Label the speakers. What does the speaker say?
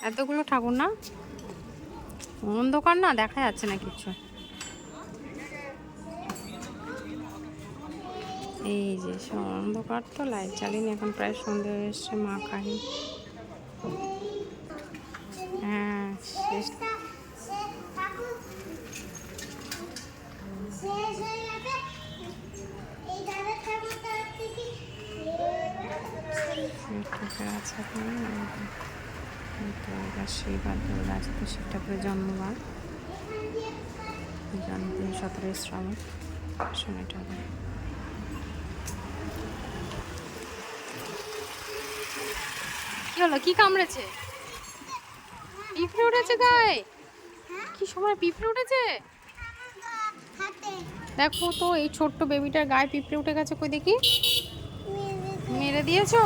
Speaker 1: এতগুলো ঠাকুর না, অন্ধকার না, দেখা যাচ্ছে না কিছু। এই যে সব অন্ধকার, তো লাইট জ্বালিনি, এখন প্রায় সন্ধে হয়ে এসছে। মা কালী, হ্যাঁ শেষ। আছে তো এবার সেইবার দুর্গা আছে, তো শিব ঠাকুরের জন্মবার, জন্মদিন 17 শ্রাবণ, শনি ঠাকুর। কি হলো, কি কামড়েছে? পিঁপড়ে উঠেছে গায়ে? কি সময় পিঁপড়ে উঠেছে? দেখো তো, এই ছোট্ট বেবিটার গায়ে পিঁপড়ে উঠে গেছে, কই দেখি। মেরে দিয়েছো?